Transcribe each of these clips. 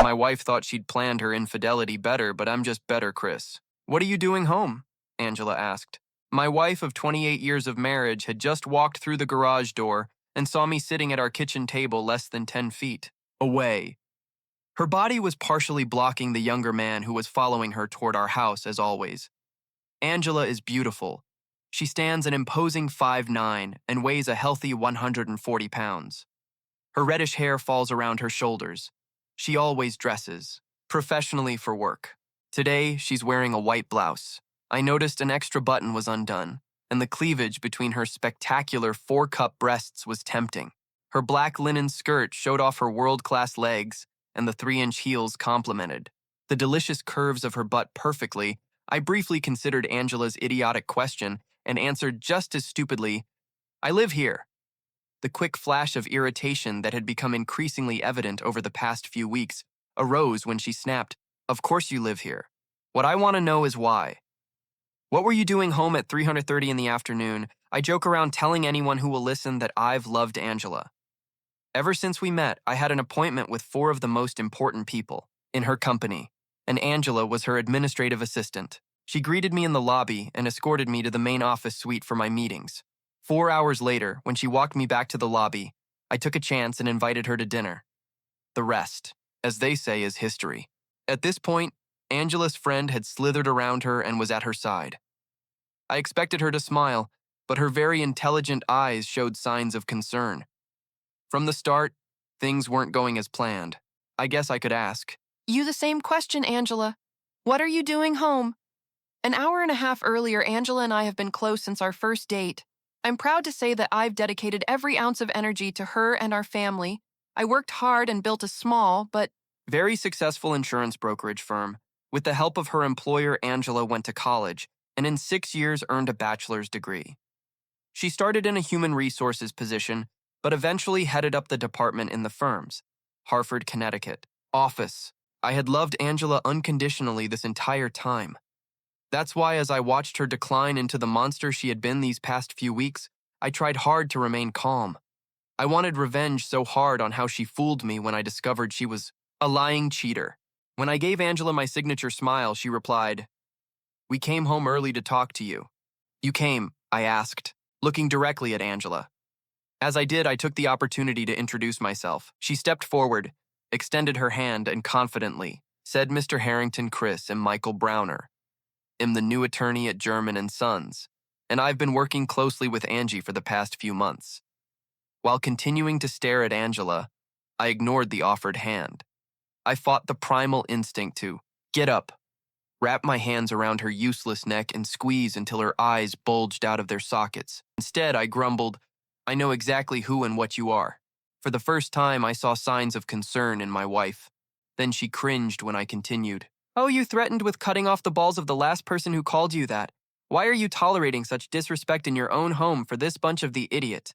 My wife thought she'd planned her infidelity better, but I'm just better, Chris. What are you doing home? Angela asked. My wife of 28 years of marriage had just walked through the garage door and saw me sitting at our kitchen table less than 10 feet away. Her body was partially blocking the younger man who was following her toward our house, as always. Angela is beautiful. She stands an imposing 5'9" and weighs a healthy 140 pounds. Her reddish hair falls around her shoulders. She always dresses professionally for work. Today, she's wearing a white blouse. I noticed an extra button was undone, and the cleavage between her spectacular 4-cup breasts was tempting. Her black linen skirt showed off her world-class legs, and the 3-inch heels complemented the delicious curves of her butt perfectly. I briefly considered Angela's idiotic question and answered just as stupidly, I live here. The quick flash of irritation that had become increasingly evident over the past few weeks arose when she snapped, Of course you live here. What I want to know is why. What were you doing home at 3:30 in the afternoon? I joke around telling anyone who will listen that I've loved Angela. Ever since we met, I had an appointment with 4 of the most important people in her company, and Angela was her administrative assistant. She greeted me in the lobby and escorted me to the main office suite for my meetings. 4 hours later, when she walked me back to the lobby, I took a chance and invited her to dinner. The rest, as they say, is history. At this point, Angela's friend had slithered around her and was at her side. I expected her to smile, but her very intelligent eyes showed signs of concern. From the start, things weren't going as planned. I guess I could ask. You the same question, Angela. What are you doing home? An hour and a half earlier, Angela and I have been close since our first date. I'm proud to say that I've dedicated every ounce of energy to her and our family. I worked hard and built a small, but Very successful insurance brokerage firm. With the help of her employer, Angela went to college and in 6 years earned a bachelor's degree. She started in a human resources position, but eventually headed up the department in the firm's Hartford, Connecticut office. I had loved Angela unconditionally this entire time. That's why, as I watched her decline into the monster she had been these past few weeks, I tried hard to remain calm. I wanted revenge so hard on how she fooled me when I discovered she was a lying cheater. When I gave Angela my signature smile, she replied, We came home early to talk to you. You came, I asked, looking directly at Angela. As I did, I took the opportunity to introduce myself. She stepped forward, extended her hand, and confidently said, Mr. Harrington Chris and Michael Browner. I'm the new attorney at German & Sons, and I've been working closely with Angie for the past few months. While continuing to stare at Angela, I ignored the offered hand. I fought the primal instinct to get up, wrap my hands around her useless neck, and squeeze until her eyes bulged out of their sockets. Instead, I grumbled, I know exactly who and what you are. For the first time, I saw signs of concern in my wife. Then she cringed when I continued. Oh, you threatened with cutting off the balls of the last person who called you that. Why are you tolerating such disrespect in your own home for this bunch of the idiot?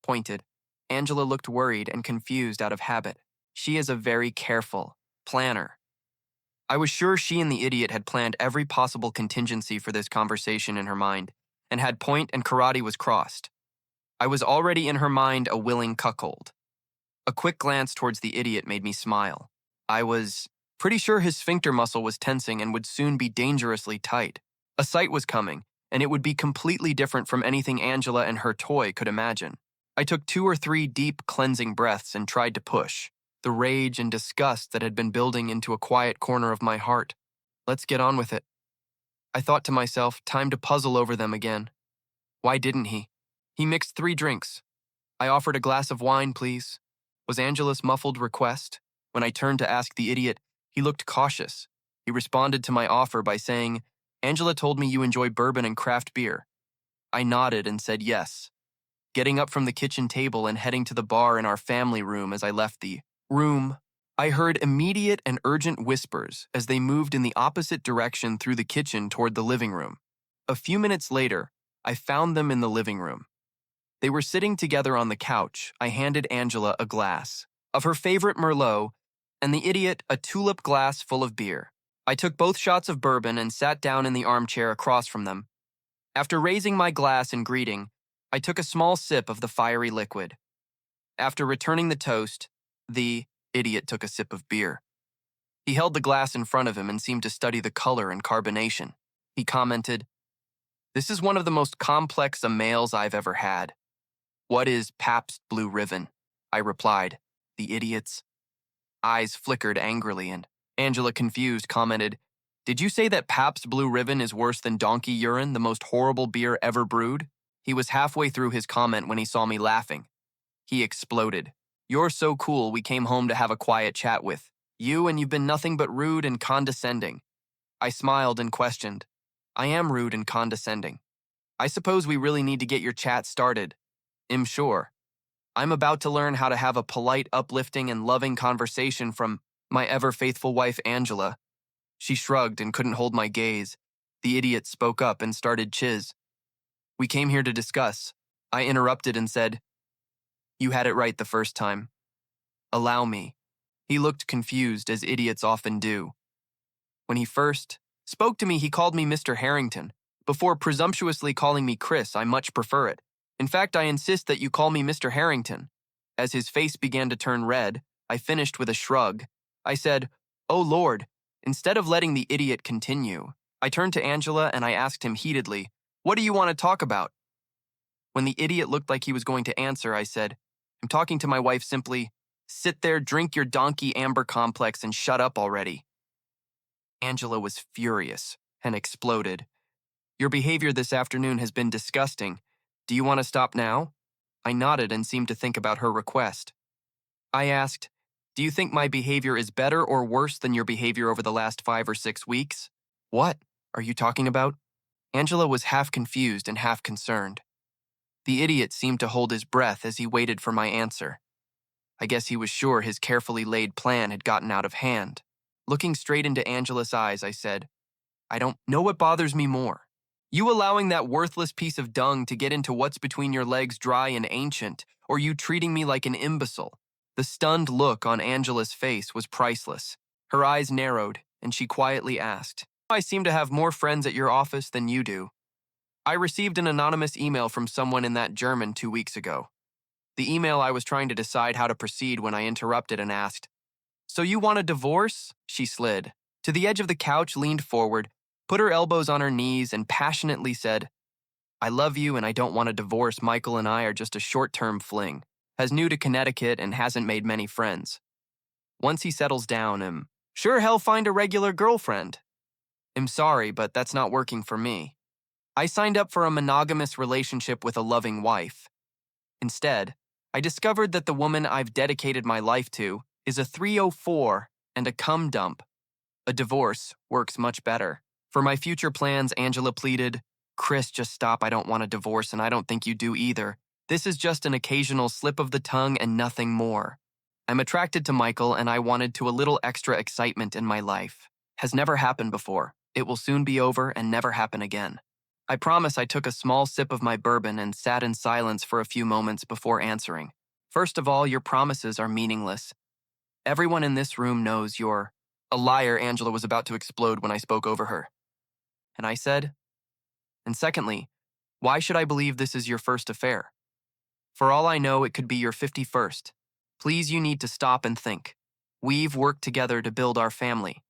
Pointed. Angela looked worried and confused out of habit. She is a very careful planner. I was sure she and the idiot had planned every possible contingency for this conversation in her mind, and had point and karate was crossed. I was already in her mind a willing cuckold. A quick glance towards the idiot made me smile. I was pretty sure his sphincter muscle was tensing and would soon be dangerously tight. A sight was coming, and it would be completely different from anything Angela and her toy could imagine. I took 2 or 3 deep, cleansing breaths and tried to push the rage and disgust that had been building into a quiet corner of my heart. Let's get on with it. I thought to myself, time to puzzle over them again. Why didn't he? He mixed 3 drinks. I offered a glass of wine, please. Was Angela's muffled request? When I turned to ask the idiot, he looked cautious. He responded to my offer by saying, Angela told me you enjoy bourbon and craft beer. I nodded and said yes. Getting up from the kitchen table and heading to the bar in our family room as I left the room, I heard immediate and urgent whispers as they moved in the opposite direction through the kitchen toward the living room. A few minutes later, I found them in the living room. They were sitting together on the couch. I handed Angela a glass of her favorite Merlot and the idiot a tulip glass full of beer. I took both shots of bourbon and sat down in the armchair across from them. After raising my glass in greeting, I took a small sip of the fiery liquid. After returning the toast, the idiot took a sip of beer. He held the glass in front of him and seemed to study the color and carbonation. He commented, "This is one of the most complex males I've ever had." "What is Pabst Blue Ribbon?" I replied. The idiot's eyes flickered angrily, and Angela, confused, commented, "Did you say that Pabst Blue Ribbon is worse than donkey urine, the most horrible beer ever brewed?" He was halfway through his comment when he saw me laughing. He exploded. "You're so cool we came home to have a quiet chat with you, and you've been nothing but rude and condescending." I smiled and questioned, "I am rude and condescending. I suppose we really need to get your chat started." "I'm sure. I'm about to learn how to have a polite, uplifting, and loving conversation from my ever-faithful wife, Angela." She shrugged and couldn't hold my gaze. The idiot spoke up and started chiz. "We came here to discuss." I interrupted and said, "You had it right the first time. Allow me." He looked confused, as idiots often do. "When he first spoke to me, he called me Mr. Harrington. Before presumptuously calling me Chris, I much prefer it. In fact, I insist that you call me Mr. Harrington." As his face began to turn red, I finished with a shrug. I said, "Oh Lord," instead of letting the idiot continue. I turned to Angela and I asked him heatedly, "What do you want to talk about?" When the idiot looked like he was going to answer, I said, "I'm talking to my wife simply. Sit there, drink your donkey amber complex, and shut up already." Angela was furious and exploded. "Your behavior this afternoon has been disgusting. Do you want to stop now?" I nodded and seemed to think about her request. I asked, "Do you think my behavior is better or worse than your behavior over the last 5 or 6 weeks?" "What are you talking about?" Angela was half confused and half concerned. The idiot seemed to hold his breath as he waited for my answer. I guess he was sure his carefully laid plan had gotten out of hand. Looking straight into Angela's eyes, I said, "I don't know what bothers me more. You allowing that worthless piece of dung to get into what's between your legs dry and ancient, or you treating me like an imbecile." The stunned look on Angela's face was priceless. Her eyes narrowed, and she quietly asked, "I seem to have more friends at your office than you do." I received an anonymous email from someone in that German 2 weeks ago. The email, I was trying to decide how to proceed when I interrupted and asked, "So you want a divorce?" She slid to the edge of the couch, leaned forward, put her elbows on her knees, and passionately said, "I love you and I don't want a divorce. Michael and I are just a short-term fling. Has new to Connecticut and hasn't made many friends. Once he settles down, sure he'll find a regular girlfriend. I'm sorry, but that's not working for me. I signed up for a monogamous relationship with a loving wife. Instead, I discovered that the woman I've dedicated my life to is a 304 and a cum dump. A divorce works much better." For my future plans, Angela pleaded, "Chris, just stop. I don't want a divorce, and I don't think you do either. This is just an occasional slip of the tongue and nothing more. I'm attracted to Michael, and I wanted to a little extra excitement in my life. Has never happened before. It will soon be over and never happen again." I promise I took a small sip of my bourbon and sat in silence for a few moments before answering. "First of all, your promises are meaningless. Everyone in this room knows you're a liar." Angela was about to explode when I spoke over her. And I said, "And secondly, why should I believe this is your first affair? For all I know, it could be your 51st. Please, you need to stop and think. We've worked together to build our family.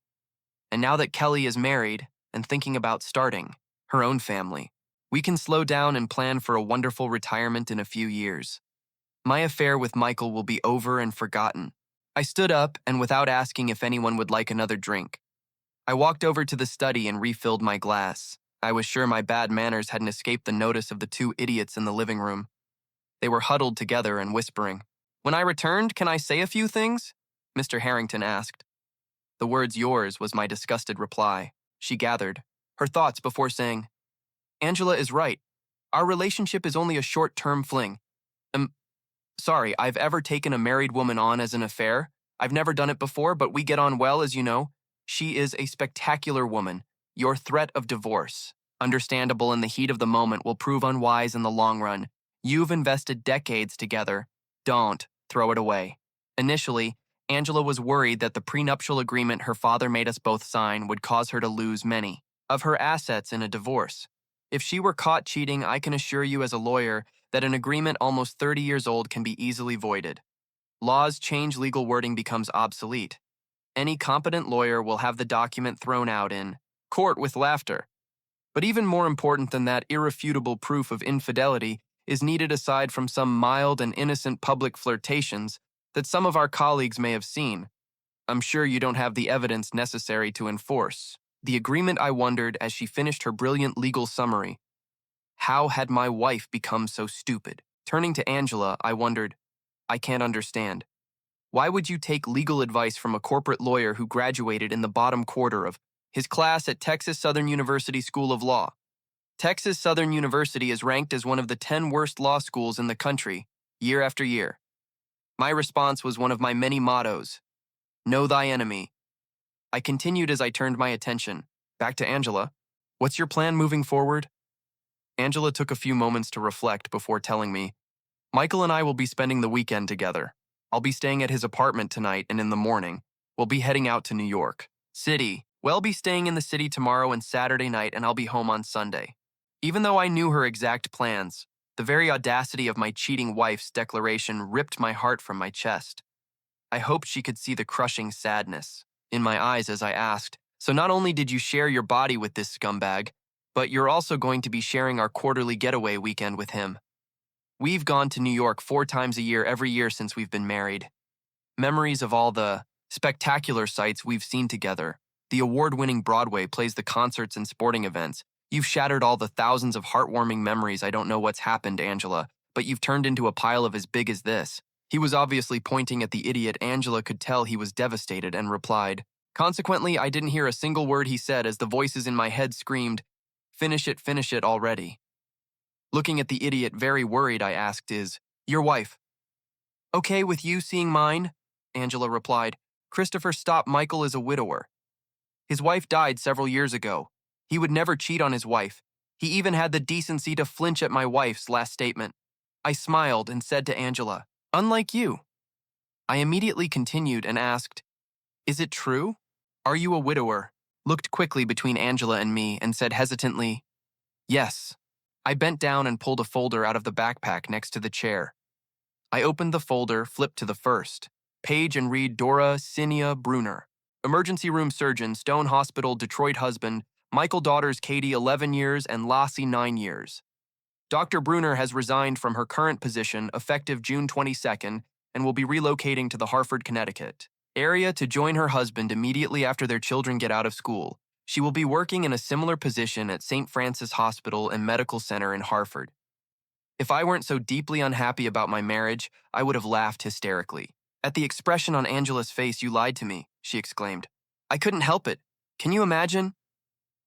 And now that Kelly is married and thinking about starting her own family, we can slow down and plan for a wonderful retirement in a few years. My affair with Michael will be over and forgotten." I stood up and, without asking if anyone would like another drink, I walked over to the study and refilled my glass. I was sure my bad manners hadn't escaped the notice of the 2 idiots in the living room. They were huddled together and whispering. "When I returned, can I say a few things?" Mr. Harrington asked. "The words yours," was my disgusted reply. She gathered her thoughts before saying, "Angela is right. Our relationship is only a short-term fling. Sorry, I've ever taken a married woman on as an affair. I've never done it before, but we get on well, as you know. She is a spectacular woman. Your threat of divorce, understandable in the heat of the moment, will prove unwise in the long run. You've invested decades together. Don't throw it away." Initially, Angela was worried that the prenuptial agreement her father made us both sign would cause her to lose many of her assets in a divorce. If she were caught cheating, I can assure you as a lawyer that an agreement almost 30 years old can be easily voided. Laws change, legal wording becomes obsolete. Any competent lawyer will have the document thrown out in court with laughter. But even more important than that irrefutable proof of infidelity is needed aside from some mild and innocent public flirtations that some of our colleagues may have seen. I'm sure you don't have the evidence necessary to enforce the agreement. I wondered as she finished her brilliant legal summary. How had my wife become so stupid? Turning to Angela, I wondered, I can't understand. Why would you take legal advice from a corporate lawyer who graduated in the bottom quarter of his class at Texas Southern University School of Law? Texas Southern University is ranked as one of the 10 worst law schools in the country, year after year. My response was one of my many mottos: know thy enemy. I continued as I turned my attention back to Angela. What's your plan moving forward? Angela took a few moments to reflect before telling me, Michael and I will be spending the weekend together. I'll be staying at his apartment tonight, and in the morning, we'll be heading out to New York City. We'll be staying in the city tomorrow and Saturday night, and I'll be home on Sunday. Even though I knew her exact plans, the very audacity of my cheating wife's declaration ripped my heart from my chest. I hoped she could see the crushing sadness in my eyes as I asked, so not only did you share your body with this scumbag, but you're also going to be sharing our quarterly getaway weekend with him. We've gone to New York 4 times a year every year since we've been married. Memories of all the spectacular sights we've seen together. The award-winning Broadway plays, the concerts and sporting events. You've shattered all the thousands of heartwarming memories. I don't know what's happened, Angela, but you've turned into a pile of as big as this. He was obviously pointing at the idiot. Angela could tell he was devastated and replied. Consequently, I didn't hear a single word he said as the voices in my head screamed, finish it already. Looking at the idiot very worried, I asked, is your wife okay with you seeing mine? Angela replied, Christopher, stop. Michael is a widower. His wife died several years ago. He would never cheat on his wife. He even had the decency to flinch at my wife's last statement. I smiled and said to Angela, unlike you. I immediately continued and asked, is it true? Are you a widower? Looked quickly between Angela and me and said hesitantly, yes. I bent down and pulled a folder out of the backpack next to the chair. I opened the folder, flipped to the first page, and read Dora Sinia Bruner, emergency room surgeon, Stone Hospital, Detroit. Husband, Michael. Daughters, Katie, 11 years, and Lassie, 9 years. Dr. Bruner has resigned from her current position effective June 22nd and will be relocating to the Hartford, Connecticut area to join her husband immediately after their children get out of school. She will be working in a similar position at St. Francis Hospital and Medical Center in Hartford. If I weren't so deeply unhappy about my marriage, I would have laughed hysterically. At the expression on Angela's face, you lied to me, she exclaimed. I couldn't help it. Can you imagine?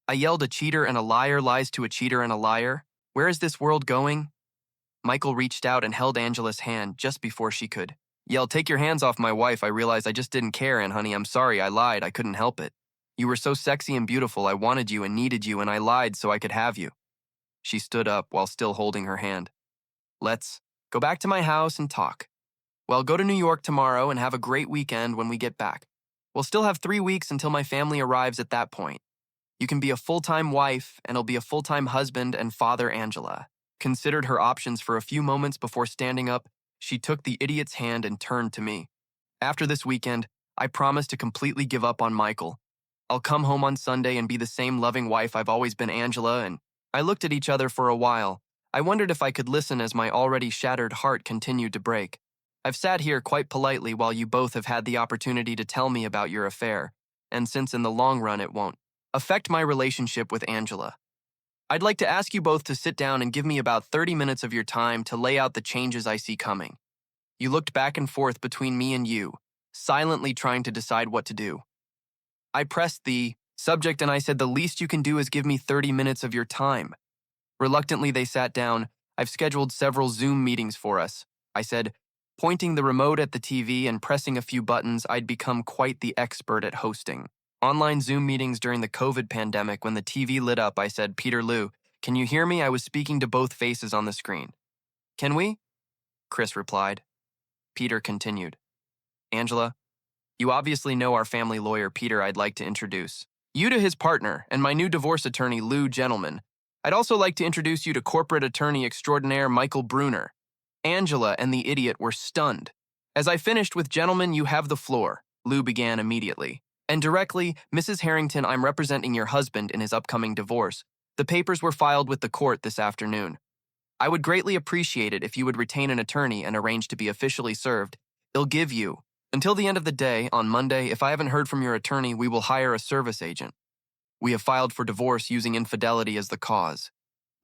I yelled, a cheater and a liar lies to a cheater and a liar. Where is this world going? Michael reached out and held Angela's hand just before she could yell, take your hands off my wife. I realized I just didn't care, and honey, I'm sorry, I lied. I couldn't help it. You were so sexy and beautiful. I wanted you and needed you, and I lied so I could have you. She stood up while still holding her hand. Let's go back to my house and talk. Well, go to New York tomorrow and have a great weekend when we get back. We'll still have 3 weeks until my family arrives at that point. You can be a full-time wife, and I'll be a full-time husband and father. Angela considered her options for a few moments before standing up. She took the idiot's hand and turned to me. After this weekend, I promise to completely give up on Michael. I'll come home on Sunday and be the same loving wife I've always been. Angela and I looked at each other for a while. I wondered if I could listen as my already shattered heart continued to break. I've sat here quite politely while you both have had the opportunity to tell me about your affair, and since in the long run it won't affect my relationship with Angela, I'd like to ask you both to sit down and give me about 30 minutes of your time to lay out the changes I see coming. You looked back and forth between me and you, silently trying to decide what to do. I pressed the subject and I said, the least you can do is give me 30 minutes of your time. Reluctantly, they sat down. I've scheduled several Zoom meetings for us, I said, pointing the remote at the TV and pressing a few buttons. I'd become quite the expert at hosting online Zoom meetings during the COVID pandemic. When the TV lit up, I said, Peter Lou, can you hear me? I was speaking to both faces on the screen. Can we? Chris replied. Peter continued. Angela, you obviously know our family lawyer, Peter. I'd like to introduce you to his partner and my new divorce attorney, Lou. Gentlemen, I'd also like to introduce you to corporate attorney extraordinaire Michael Bruner. Angela and the idiot were stunned. As I finished with "Gentlemen, you have the floor," Lou began immediately. "And directly, Mrs. Harrington, I'm representing your husband in his upcoming divorce. The papers were filed with the court this afternoon. I would greatly appreciate it if you would retain an attorney and arrange to be officially served. It'll give you until the end of the day on Monday. If I haven't heard from your attorney, we will hire a service agent. We have filed for divorce using infidelity as the cause.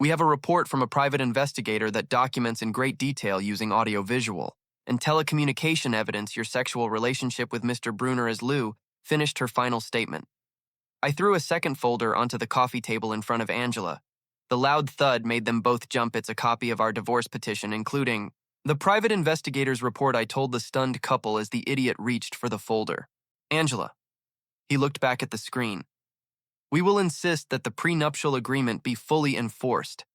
We have a report from a private investigator that documents in great detail using audio-visual and telecommunication evidence your sexual relationship with Mr. Bruner as Lou," finished her final statement. I threw a second folder onto the coffee table in front of Angela. The loud thud made them both jump. "It's a copy of our divorce petition, including the private investigator's report," I told the stunned couple as the idiot reached for the folder. "Angela." He looked back at the screen. "We will insist that the prenuptial agreement be fully enforced.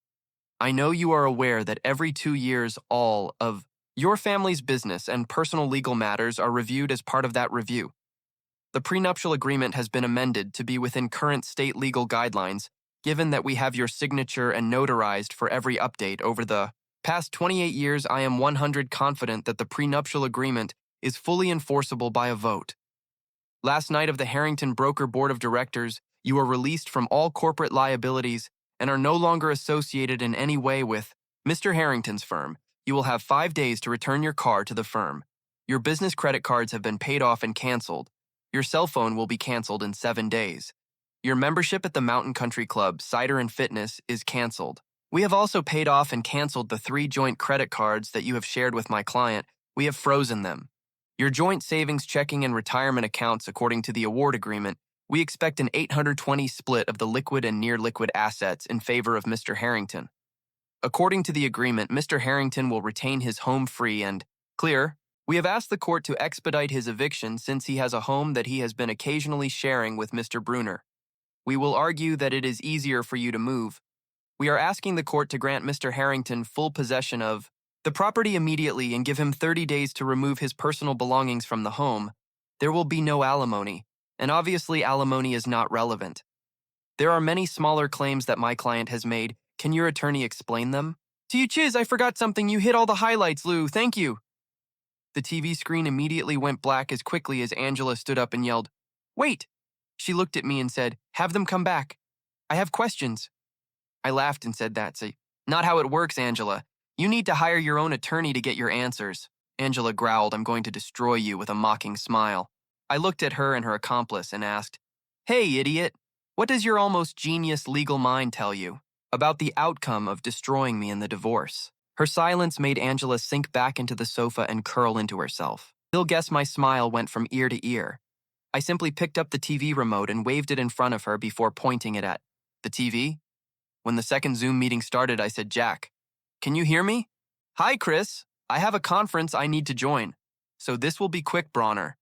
I know you are aware that every 2 years all of your family's business and personal legal matters are reviewed as part of that review. The prenuptial agreement has been amended to be within current state legal guidelines, given that we have your signature and notarized for every update over the past 28 years. I am 100% confident that the prenuptial agreement is fully enforceable by a vote. Last night of the Harrington Broker Board of Directors, you are released from all corporate liabilities and are no longer associated in any way with Mr. Harrington's firm. You will have 5 days to return your car to the firm. Your business credit cards have been paid off and canceled. Your cell phone will be canceled in 7 days. Your membership at the Mountain Country Club, Cider and Fitness is canceled. We have also paid off and canceled the 3 joint credit cards that you have shared with my client. We have frozen them. Your joint savings, checking, and retirement accounts, according to the award agreement, we expect an 820 split of the liquid and near-liquid assets in favor of Mr. Harrington. According to the agreement, Mr. Harrington will retain his home free and clear. We have asked the court to expedite his eviction since he has a home that he has been occasionally sharing with Mr. Bruner. We will argue that it is easier for you to move. We are asking the court to grant Mr. Harrington full possession of the property immediately and give him 30 days to remove his personal belongings from the home. There will be no alimony, and obviously alimony is not relevant. There are many smaller claims that my client has made. Can your attorney explain them?" "To you, Chiz, I forgot something. You hit all the highlights, Lou. Thank you." The TV screen immediately went black as quickly as Angela stood up and yelled, "Wait!" She looked at me and said, "Have them come back. I have questions." I laughed and said, "That's not how it works, Angela. You need to hire your own attorney to get your answers." Angela growled, "I'm going to destroy you," with a mocking smile. I looked at her and her accomplice and asked, "Hey, idiot, what does your almost genius legal mind tell you about the outcome of destroying me in the divorce?" Her silence made Angela sink back into the sofa and curl into herself. You'll guess my smile went from ear to ear. I simply picked up the TV remote and waved it in front of her before pointing it at the TV. When the second Zoom meeting started, I said, "Jack, can you hear me?" "Hi, Chris. I have a conference I need to join. So this will be quick, Bronner.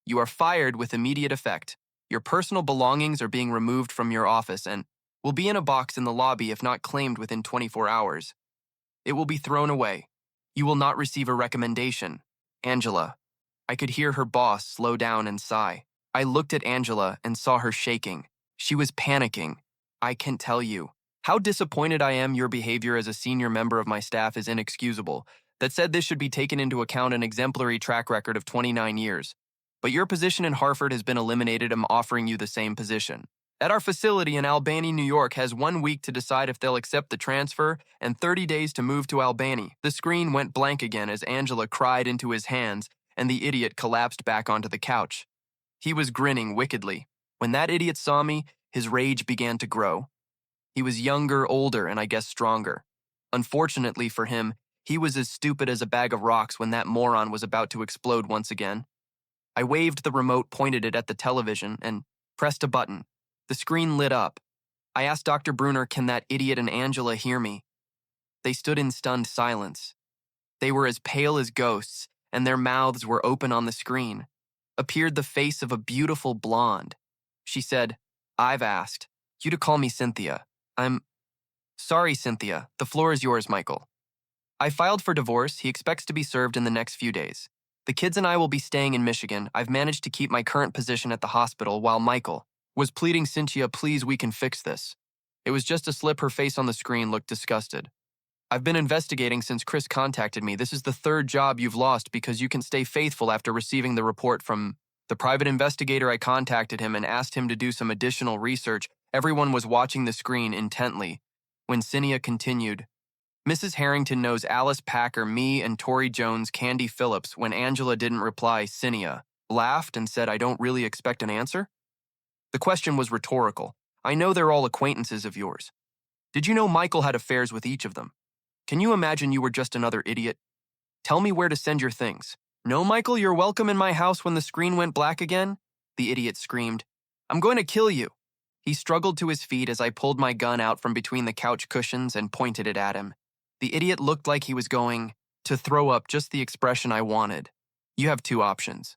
You are fired with immediate effect. Your personal belongings are being removed from your office and will be in a box in the lobby if not claimed within 24 hours. It will be thrown away. You will not receive a recommendation. Angela." I could hear her boss slow down and sigh. I looked at Angela and saw her shaking. She was panicking. I can't tell you how disappointed I am. Your behavior as a senior member of my staff is inexcusable. That said, this should be taken into account an exemplary track record of 29 years. But your position in Hartford has been eliminated. I'm offering you the same position. At our facility in Albany, New York, has 1 week to decide if they'll accept the transfer and 30 days to move to Albany. The screen went blank again as Angela cried into his hands and the idiot collapsed back onto the couch. He was grinning wickedly. When that idiot saw me, his rage began to grow. He was younger, older, and I guess stronger. Unfortunately for him, he was as stupid as a bag of rocks when that moron was about to explode once again. I waved the remote, pointed it at the television, and pressed a button. The screen lit up. I asked Dr. Bruner, "Can that idiot and Angela hear me?" They stood in stunned silence. They were as pale as ghosts, and their mouths were open. On the screen appeared the face of a beautiful blonde. She said, "I've asked you to call me Cynthia. I'm sorry, Cynthia. The floor is yours, Michael. I filed for divorce. He expects to be served in the next few days. The kids and I will be staying in Michigan. I've managed to keep my current position at the hospital while Michael was pleading, Cynthia, please, we can fix this." It was just a slip. Her face on the screen looked disgusted. I've been investigating since Chris contacted me. This is the third job you've lost because you can stay faithful after receiving the report from the private investigator. I contacted him and asked him to do some additional research. Everyone was watching the screen intently. When Cinia continued, Mrs. Harrington knows Alice Packer, me, and Tori Jones, Candy Phillips. When Angela didn't reply, Cinia laughed and said, I don't really expect an answer? The question was rhetorical. I know they're all acquaintances of yours. Did you know Michael had affairs with each of them? Can you imagine you were just another idiot? Tell me where to send your things. No, Michael, you're welcome in my house. When the screen went black again, the idiot screamed. I'm going to kill you. He struggled to his feet as I pulled my gun out from between the couch cushions and pointed it at him. The idiot looked like he was going to throw up, just the expression I wanted. You have two options.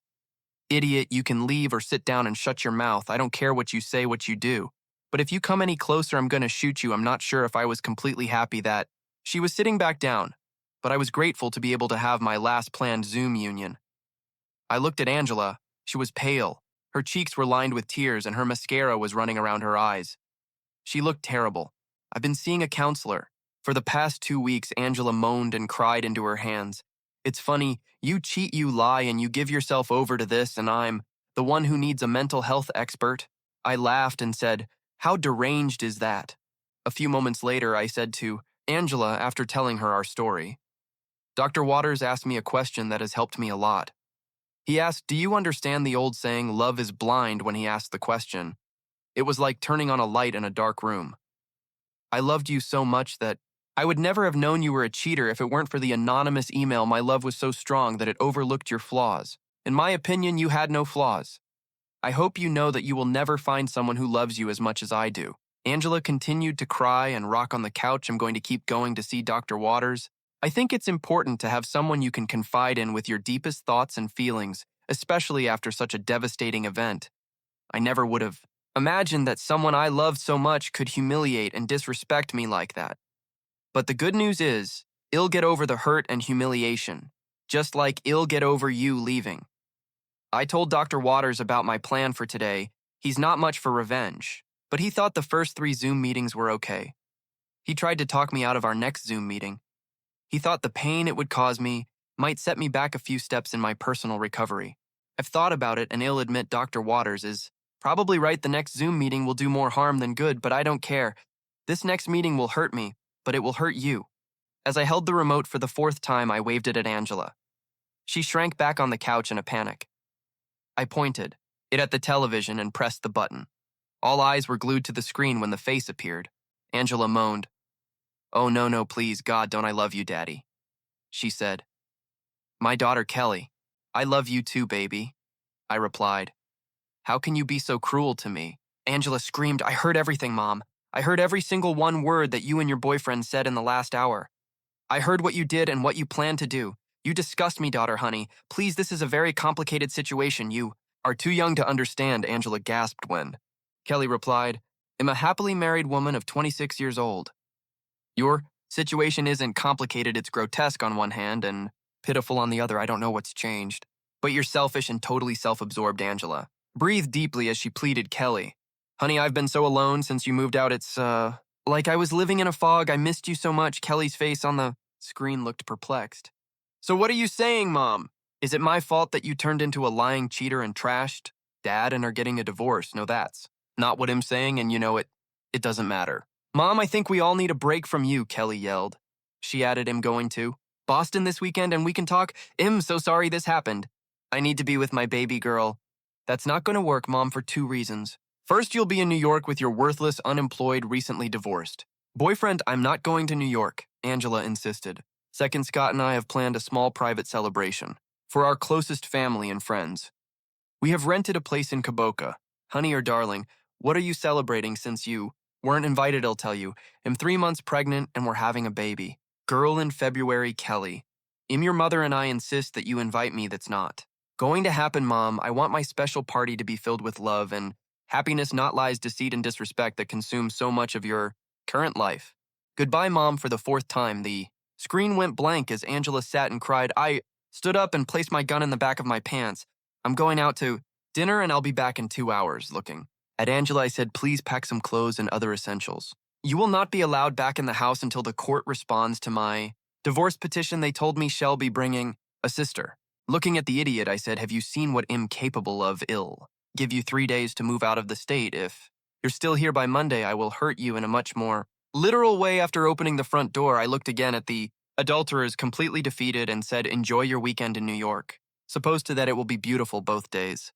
Idiot, you can leave or sit down and shut your mouth. I don't care what you say, what you do. But if you come any closer, I'm going to shoot you. I'm not sure if I was completely happy that she was sitting back down, but I was grateful to be able to have my last planned Zoom union. I looked at Angela. She was pale. Her cheeks were lined with tears and her mascara was running around her eyes. She looked terrible. I've been seeing a counselor. For the past 2 weeks, Angela moaned and cried into her hands. It's funny, you cheat, you lie, and you give yourself over to this, and I'm the one who needs a mental health expert. I laughed and said, how deranged is that? A few moments later, I said to Angela, after telling her our story, Dr. Waters asked me a question that has helped me a lot. He asked, do you understand the old saying, love is blind? When he asked the question, it was like turning on a light in a dark room. I loved you so much that I would never have known you were a cheater if it weren't for the anonymous email. My love was so strong that it overlooked your flaws. In my opinion, you had no flaws. I hope you know that you will never find someone who loves you as much as I do. Angela continued to cry and rock on the couch. I'm going to keep going to see Dr. Waters. I think it's important to have someone you can confide in with your deepest thoughts and feelings, especially after such a devastating event. I never would have imagined that someone I loved so much could humiliate and disrespect me like that. But the good news is, I'll get over the hurt and humiliation, just like I'll get over you leaving. I told Dr. Waters about my plan for today. He's not much for revenge, but he thought the first 3 Zoom meetings were okay. He tried to talk me out of our next Zoom meeting. He thought the pain it would cause me might set me back a few steps in my personal recovery. I've thought about it, and I'll admit Dr. Waters is probably right. The next Zoom meeting will do more harm than good, but I don't care. This next meeting will hurt me, but it will hurt you. As I held the remote for the 4th time, I waved it at Angela. She shrank back on the couch in a panic. I pointed it at the television and pressed the button. All eyes were glued to the screen when the face appeared. Angela moaned. Oh, no, please, God, don't I love you, Daddy? She said. My daughter, Kelly. I love you too, baby. I replied. How can you be so cruel to me? Angela screamed. I heard everything, Mom. I heard every single one word that you and your boyfriend said in the last hour. I heard what you did and what you planned to do. You disgust me, daughter, honey. Please, this is a very complicated situation. You are too young to understand, Angela gasped when Kelly replied, I'm a happily married woman of 26 years old. Your situation isn't complicated. It's grotesque on one hand and pitiful on the other. I don't know what's changed. But you're selfish and totally self-absorbed, Angela. Breathed deeply as she pleaded, Kelly. Honey, I've been so alone since you moved out. It's, like I was living in a fog. I missed you so much. Kelly's face on the screen looked perplexed. So what are you saying, Mom? Is it my fault that you turned into a lying cheater and trashed Dad and are getting a divorce? No, that's not what I'm saying, and you know it doesn't matter. Mom, I think we all need a break from you, Kelly yelled. She added, I'm going to Boston this weekend and we can talk. I'm so sorry this happened. I need to be with my baby girl. That's not going to work, Mom, for 2 reasons. First, you'll be in New York with your worthless, unemployed, recently divorced boyfriend. I'm not going to New York, Angela insisted. Second, Scott and I have planned a small private celebration for our closest family and friends. We have rented a place in Caboca. Honey or darling, what are you celebrating since you weren't invited? I'll tell you. I'm 3 months pregnant and we're having a baby. Girl in February, Kelly. Your mother and I insist that you invite me. That's not going to happen, Mom. I want my special party to be filled with love and happiness, not lies, deceit, and disrespect that consume so much of your current life. Goodbye, Mom, for the 4th time. The screen went blank as Angela sat and cried. I stood up and placed my gun in the back of my pants. I'm going out to dinner and I'll be back in 2 hours. Looking at Angela, I said, please pack some clothes and other essentials. You will not be allowed back in the house until the court responds to my divorce petition. They told me shall be bringing a sister. Looking at the idiot, I said, have you seen what am capable of ill? Give you 3 days to move out of the state. If you're still here by Monday, I will hurt you in a much more literal way. After opening the front door, I looked again at the adulterers, completely defeated, and said, enjoy your weekend in New York. Supposed to that it will be beautiful both days.